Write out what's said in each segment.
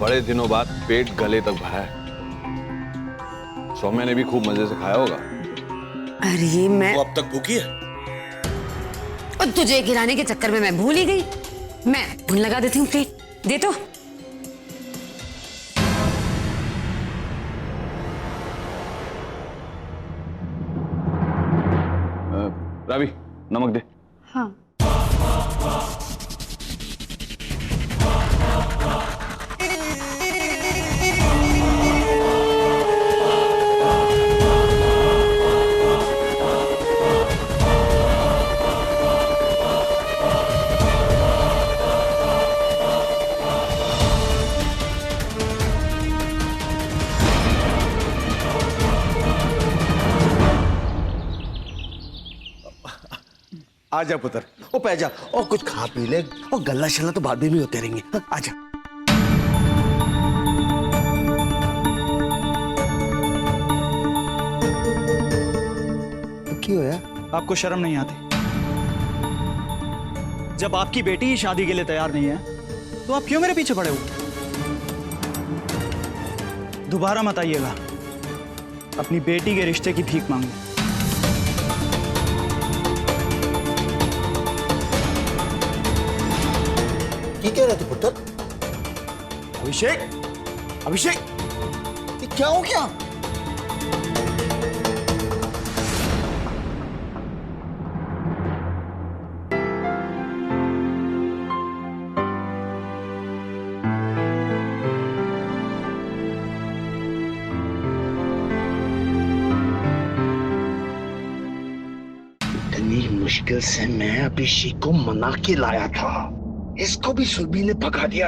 बड़े दिनों बाद पेट गले तक भरा है। सौम्या ने भी खूब मजे से खाया होगा। अरे मैं वो अब तक भूखी है? और तुझे गिराने के चक्कर में मैं भूल ही गई। मैं भूल लगा देती हूँ, प्लेट दे तो। रावी नमक दे। हाँ। आजा पुत्र, ओ पै जा और कुछ खा पी ले और गल्ला शल्ला तो बाद में भी होते रहेंगे। हाँ, आजा। क्यों होया? आपको शर्म नहीं आती? जब आपकी बेटी ही शादी के लिए तैयार नहीं है तो आप क्यों मेरे पीछे पड़े हो? दोबारा मत आइएगा, अपनी बेटी के रिश्ते की भीख मांगो। क्या कह रहे थे पुत्र? अभिषेक, अभिषेक, ये क्या हो गया? इतनी मुश्किल से मैं अभिषेक को मना के लाया था, इसको भी सुरभि ने भगा दिया।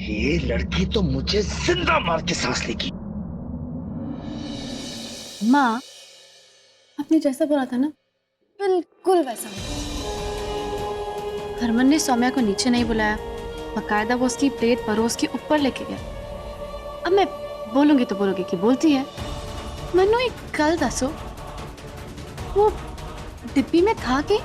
ये लड़की तो मुझे जिंदा मार के सांस लेगी। माँ, आपने जैसा बोला था ना, बिल्कुल वैसा हुआ। हरमन ने सौम्या को नीचे नहीं बुलाया, बकायदा वो उसकी प्लेट परोस के ऊपर लेके गया। अब मैं बोलूंगी तो बोलोगे कि बोलती है। मनु एक गल दसो, वो डिब्बी में था कि?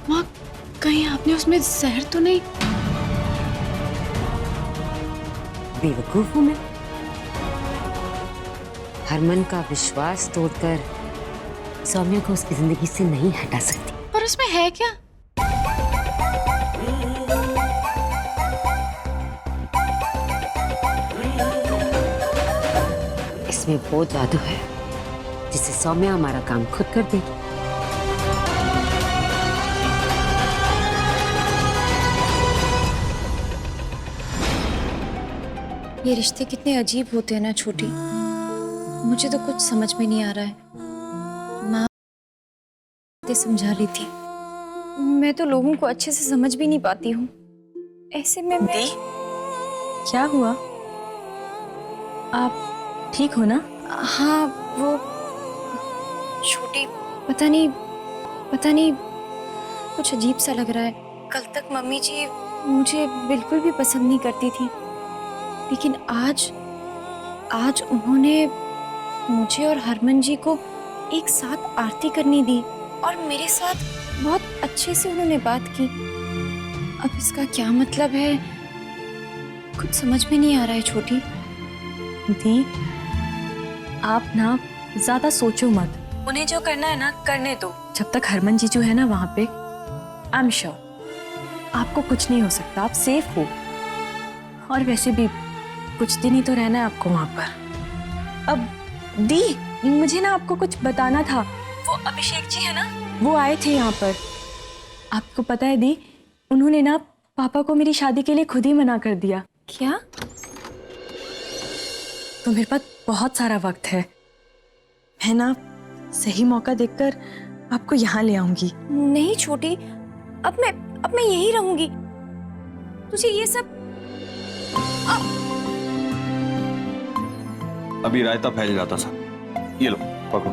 माँ, कहीं आपने उसमें जहर तो नहीं? बेवकूफ हूं मैं। हरमन का विश्वास तोड़कर सौम्या को उसकी जिंदगी से नहीं हटा सकती। पर उसमें है क्या? इसमें वो जादू है जिससे सौम्या हमारा काम खुद कर देगी। ये रिश्ते कितने अजीब होते हैं ना छोटी, मुझे तो कुछ समझ में नहीं आ रहा है। माँ समझा रही थी, मैं तो लोगों को अच्छे से समझ भी नहीं पाती हूँ। ऐसे में मैं... क्या हुआ? आप ठीक हो ना? हाँ, वो छोटी पता नहीं कुछ अजीब सा लग रहा है। कल तक मम्मी जी मुझे बिल्कुल भी पसंद नहीं करती थी, लेकिन आज उन्होंने मुझे और हरमन जी को एक साथ आरती करनी दी और मेरे साथ बहुत अच्छे से उन्होंने बात की। अब इसका क्या मतलब है, कुछ समझ में नहीं आ रहा है छोटी। दी, आप ना ज्यादा सोचो मत, उन्हें जो करना है ना करने दो। जब तक हरमन जीजू है ना वहां पे, आई एम श्योर आपको कुछ नहीं हो सकता, आप सेफ हो। और वैसे भी कुछ दिन ही तो रहना है आपको वहां पर। अब दी, मुझे ना आपको कुछ बताना था। वो अभिषेक जी है ना, वो आए थे यहाँ पर। आपको पता है दी, उन्होंने ना पापा को मेरी शादी के लिए खुद ही मना कर दिया। क्या? तो मेरे पास बहुत सारा वक्त है, मैं ना सही मौका देखकर आपको यहाँ ले आऊंगी। नहीं छोटी, अब मैं यही रहूंगी। तुझे ये सब अभी रायता फैल जाता था। ये लो पकड़ो।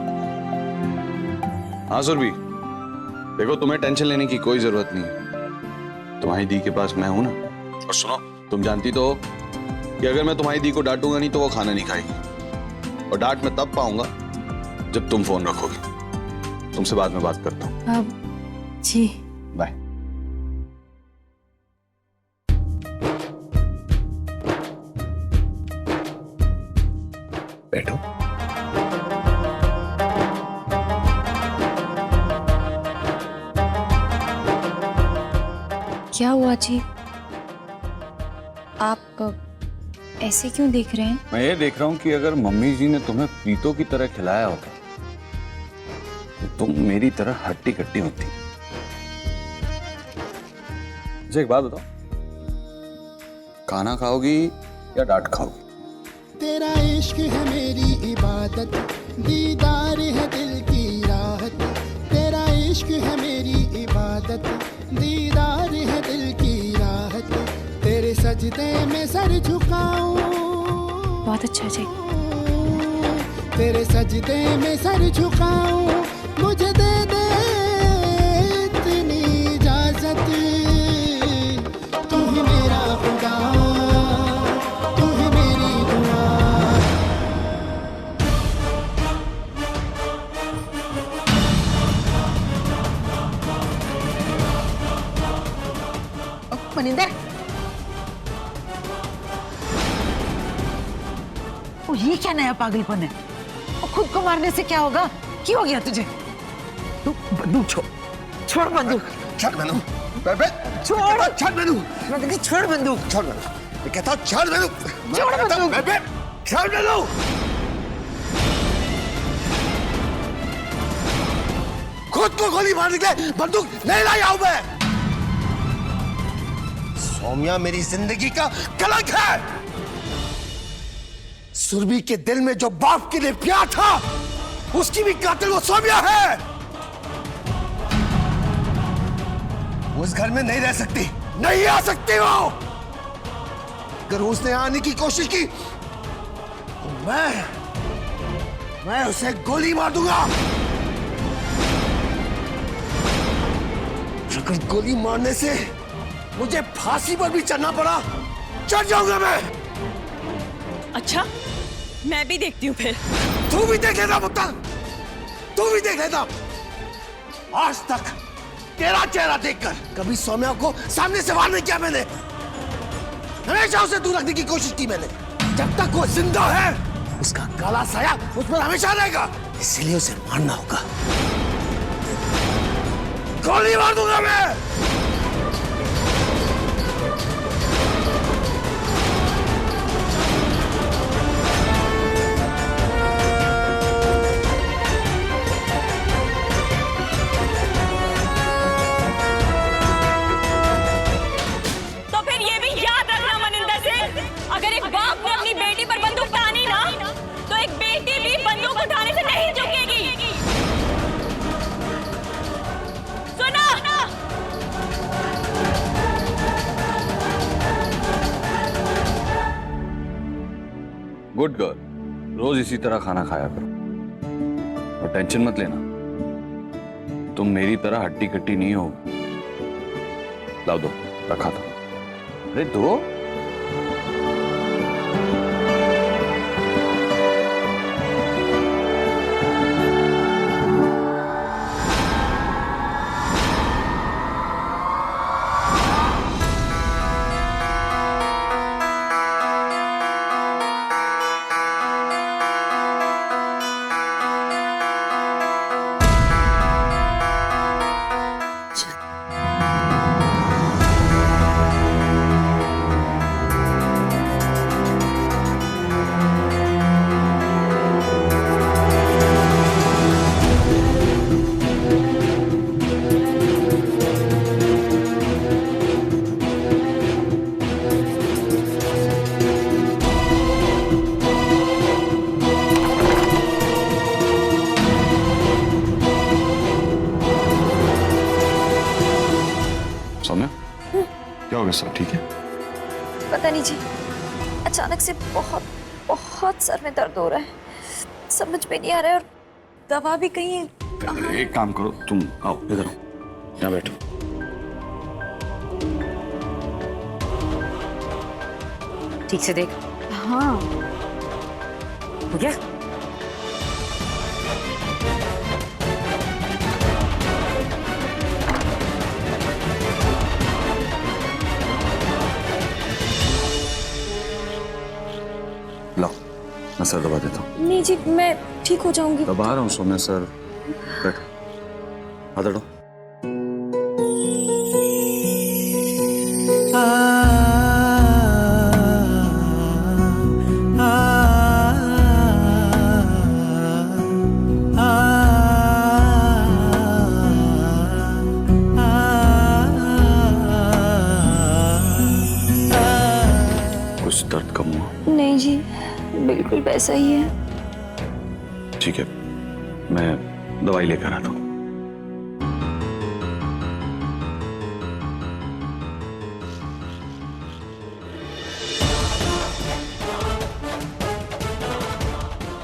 हाँ सुरभि, देखो तुम्हें टेंशन लेने की कोई जरूरत नहीं है, तुम्हारी दी के पास मैं हूं ना। और सुनो, तुम जानती तो हो कि अगर मैं तुम्हारी दी को डांटूंगा नहीं तो वो खाना नहीं खाएगी, और डांट मैं तब पाऊंगा जब तुम फोन रखोगे। तुमसे बाद में बात करता हूँ। जी बाय। बैठो। क्या हुआ जी? आप ऐसे क्यों देख रहे हैं? मैं ये देख रहा हूं कि अगर मम्मी जी ने तुम्हें पीतों की तरह खिलाया होता तो तुम मेरी तरह हट्टी कट्टी होती। मुझे एक बात बताओ, खाना खाओगी या डांट खाओगी? तेरा इश्क है मेरी इबादत, दीदार है दिल की राहत। तेरा इश्क है मेरी इबादत, दीदार है दिल की राहत। तेरे सजदे में सर झुकाऊं, बहुत अच्छा जी। तेरे सजदे में सर झुकाऊं, मुझे दे दे इतनी इजाजत। तू ही मेरा खुदा, तू ही मेरी दुआ। मनिंदर, ओ ये क्या नया पागलपन है? और खुद को मारने से क्या होगा? क्या हो गया तुझे? तू बंदूक छोड़, छोड़ बंदूक। छोड़ बंदूक, बेबे छोड़, छोड़ बंदूक, मैं कहती छोड़ बंदूक। छोड़ बंदूक, मैं कहता हूँ छोड़ बंदूक, छोड़ बंदूक। बेबे छोड़ बंदूक। खुद को गोली मारने के लिए बंदूक नहीं लाया हूं मैं। सौम्या मेरी जिंदगी का कलंक है। सुरभि के दिल में जो बाप के लिए प्यार था, उसकी भी कातिल वो सौम्या है। वो इस घर में नहीं रह सकती, नहीं आ सकती वो। अगर उसने आने की कोशिश की तो मैं उसे गोली मार दूंगा। अगर गोली मारने से मुझे फांसी पर भी चढ़ना पड़ा, चढ़ जाऊंगा मैं। अच्छा, मैं भी देखती हूँ फिर। तू भी देख लेना पुत्र, तू भी देख लेना। आज तक तेरा चेहरा देखकर कभी सौम्या को सामने से वार नहीं किया मैंने। हमेशा उसे दूर रखने की कोशिश की मैंने। जब तक वो जिंदा है, उसका काला साया उस पर हमेशा रहेगा। इसलिए उसे मारना होगा। गोली मार दूंगा मैं। तो फिर ये भी याद रखना मनिंदर सिंह, अगर एक बाप ने अपनी बेटी पर बंदूक तानी ना, तो एक बेटी भी बंदूक उठाने से नहीं झुकेगी। सुना? गुड गर्ल, रोज इसी तरह खाना खाया करो और टेंशन मत लेना, तुम मेरी तरह हट्टी कट्टी नहीं हो। लाओ दो, रखा था। अरे दो। सौम्या, क्या हो गया? सब ठीक है? पता नहीं जी, अचानक से बहुत बहुत सर में दर्द हो रहा है, समझ में नहीं आ रहा है। और दवा भी कहीं एक काम करो, तुम आओ इधर आओ, यहाँ बैठो। ठीक से देख। हाँ, हो गया? सर दबा देता हूँ। नहीं जी, मैं ठीक हो जाऊंगी। दबा रहा हूँ सौम्या सर। बैठ, हाथ हटाओ। कुछ दर्द कम हुआ? नहीं जी, बिल्कुल वैसा ही है। ठीक है, मैं दवाई लेकर आता हूँ।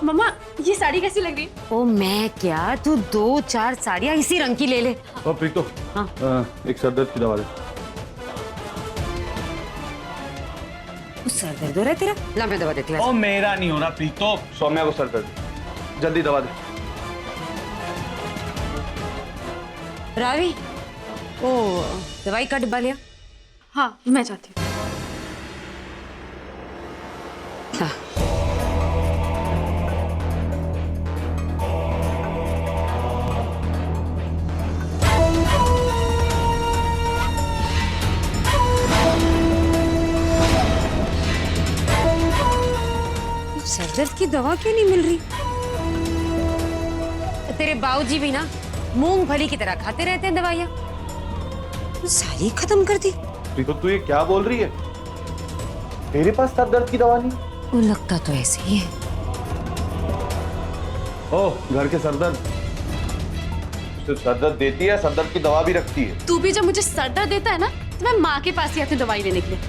मम्मा ये साड़ी कैसी लग रही है? ओ मैं क्या, तू 2-4 साड़ियाँ इसी रंग की ले ले। और प्रीतो, हाँ। एक सर दर्द की दवा दे। सर दर्द हो रहा है तेरा? ला मैं दवा देती हूँ। ओ मेरा नहीं हो रहा प्रीतो। सौम्या को सर दर्द, जल्दी दवा दे। रावी, ओ दवाई का डिब्बा लिया? हाँ मैं चाहती हूँ। हाँ। सर दर्द की दवा क्यों नहीं मिल रही? तेरे बाबूजी भी ना मूंगफली की तरह खाते रहते हैं दवाइयाँ। सारी खत्म कर दी। प्रीतो तू ये क्या बोल रही है? तेरे पास सर दर्द की दवा नहीं? वो लगता तो ऐसे ही है। ओ घर के सर दर्द, सर दर्द देती है, सर दर्द की दवा भी रखती है। तू भी जब मुझे सर दर्द देता है ना तो मैं माँ के पास ही आती हूँ दवाई लेने के लिए।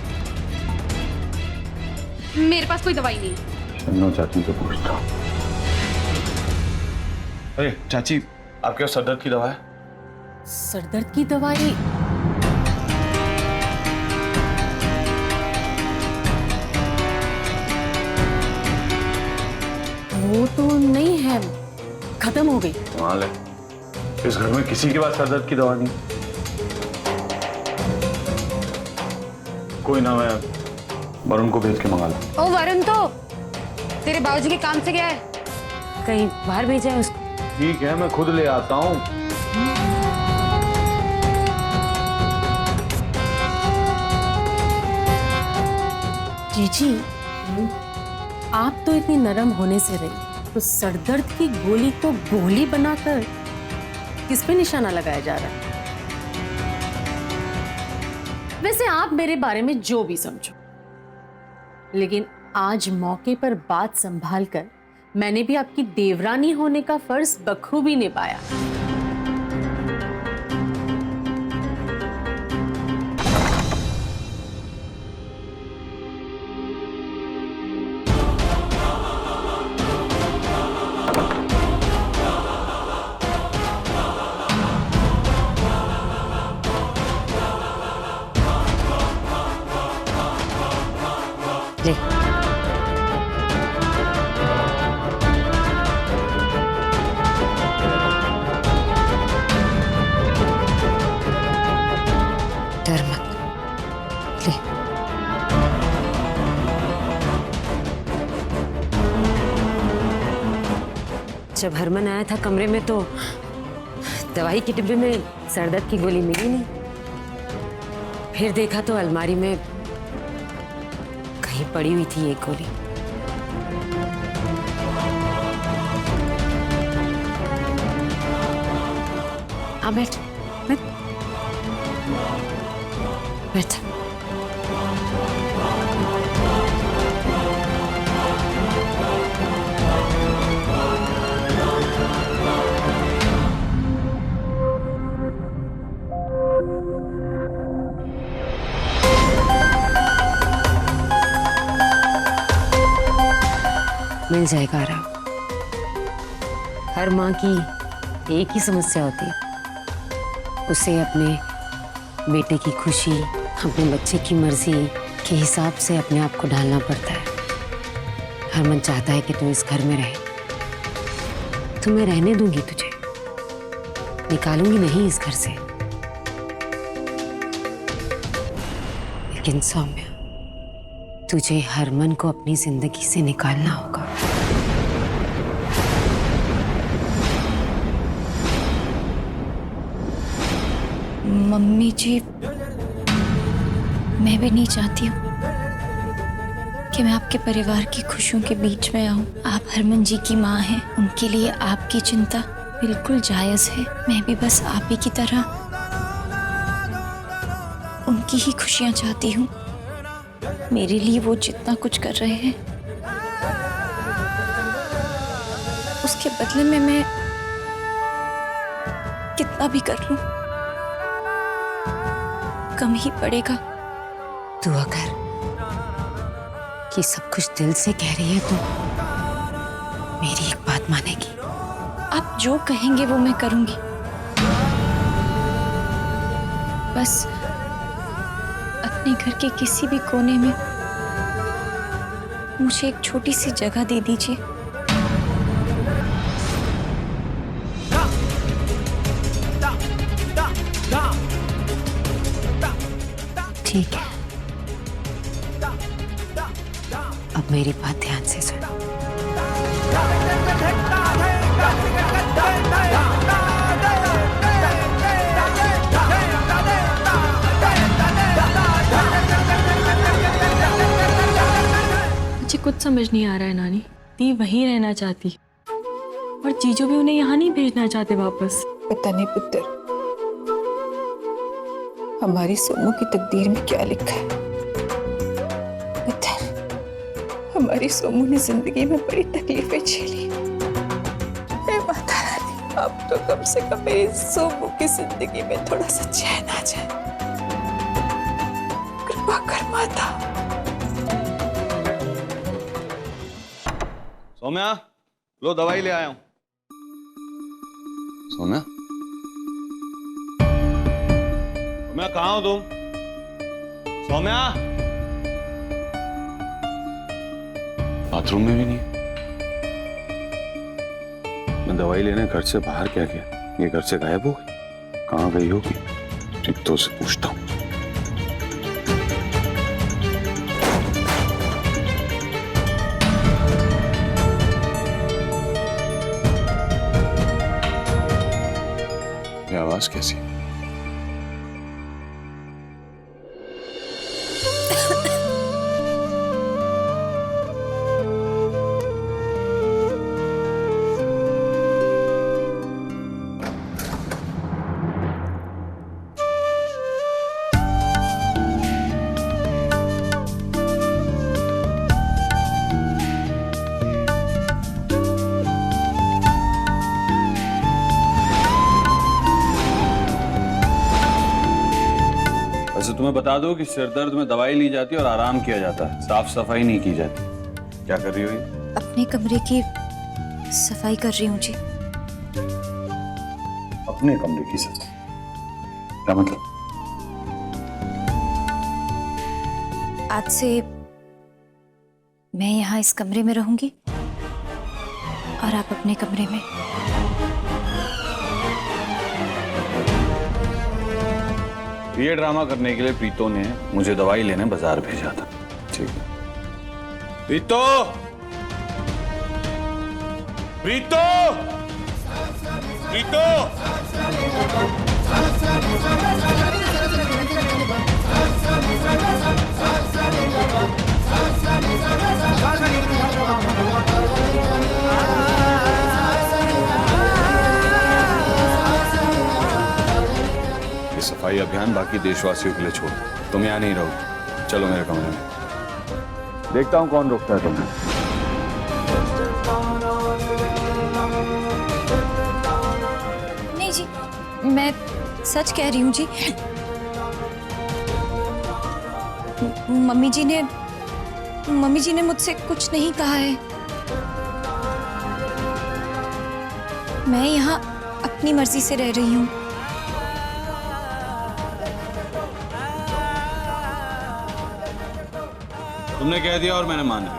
मेरे पास कोई दवाई नहीं है। चाची को पूछता हूँ। अरे चाची, आपके पास सर दर्द की दवा है? सर दर्द की दवाई? वो तो नहीं है, खत्म हो गई। कमाल है, इस घर में किसी के पास सर दर्द की दवा नहीं। कोई ना, मैं वरुण को भेज के मंगा लूं। ओ वरुण तो तेरे बाबूजी के काम से गया है, कहीं बाहर भेजा है उसको। ठीक है, मैं खुद ले आता हूँ। जीजी, आप तो इतनी नरम होने से रही, तो सरदर्द की गोली को गोली बनाकर किस पे निशाना लगाया जा रहा है? वैसे आप मेरे बारे में जो भी समझो, लेकिन आज मौके पर बात संभाल कर मैंने भी आपकी देवरानी होने का फर्ज बखूबी निभाया। ले डर मत, ले। जब हरमन आया था कमरे में तो दवाई के डिब्बे में सरदर्द की गोली मिली नहीं। फिर देखा तो अलमारी में कहीं पड़ी हुई थी एक गोली। आ बैठ बैठ बैठ। मिल जाएगा आराम। हर माँ की एक ही समस्या होती है, उसे अपने बेटे की खुशी, अपने बच्चे की मर्जी के हिसाब से अपने आप को ढालना पड़ता है। हरमन चाहता है कि तू इस घर में रहे, तो मैं रहने दूंगी तुझे, निकालूंगी नहीं इस घर से। लेकिन सौम्या, तुझे हरमन को अपनी जिंदगी से निकालना होगा। मम्मी जी, मैं भी नहीं चाहती हूँ कि मैं आपके परिवार की खुशियों के बीच में आऊँ। आप हरमन जी की माँ हैं, उनके लिए आपकी चिंता बिल्कुल जायज़ है। मैं भी बस आप ही की तरह उनकी ही खुशियाँ चाहती हूँ। मेरे लिए वो जितना कुछ कर रहे हैं, उसके बदले में मैं कितना भी कर लूं, कम ही पड़ेगा। तू अगर ये सब कुछ दिल से कह रही है तो मेरी एक बात मानेगी? आप जो कहेंगे वो मैं करूंगी। बस अपने घर के किसी भी कोने में मुझे एक छोटी सी जगह दे दीजिए। ठीक है, अब मेरी बात ध्यान से सुनो। मुझे कुछ समझ नहीं आ रहा है नानी। दी वहीं रहना चाहती और जीजू भी उन्हें यहाँ नहीं भेजना चाहते वापस। पता नहीं पुत्र, हमारी सोमू की तकदीर में क्या लिखा है। पुत्र, हमारी सोमू ने जिंदगी में बड़ी तकलीफें झेली। हे माता रानी, अब तो कम से कम मेरी सोमू की जिंदगी में थोड़ा सा चैन आ जाए। कृपा कर माता। सौम्या, लो दवाई ले आया हूं। सौम्या, सौम्या कहाँ हो तुम? सौम्या, बाथरूम में भी नहीं। मैं दवाई लेने घर से बाहर क्या किया? ये घर से गायब हो गई? कहाँ गई होगी? रितो से पूछता हूँ। ये आवाज कैसी? वैसे तुम्हें बता दो कि सिर दर्द में दवाई ली जाती है और आराम किया जाता है, साफ सफाई नहीं की जाती। क्या कर रही हो ये? अपने कमरे की सफाई कर रही हूँ जी। अपने कमरे की सफाई? क्या मतलब? आज से मैं यहाँ इस कमरे में रहूंगी और आप अपने कमरे में। ये ड्रामा करने के लिए प्रीतो ने मुझे दवाई लेने बाजार भेजा था। ठीक है प्रीतो, प्रीतो, प्रीतो। ये सफाई अभियान बाकी देशवासियों के लिए छोड़, तुम यहाँ नहीं रहोगे। चलो मेरे कमरे में, देखता हूँ कौन रोकता है तुम्हें। नहीं जी, मैं सच कह रही हूँ जी। मम्मी जी ने मुझसे कुछ नहीं कहा है। मैं यहाँ अपनी मर्जी से रह रही हूँ। तुमने कह दिया और मैंने मान लिया।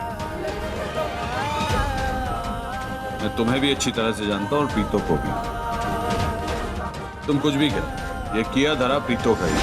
मैं तुम्हें भी अच्छी तरह से जानता हूँ और प्रीतो को भी। तुम कुछ भी करो, ये किया धरा प्रीतो का ही।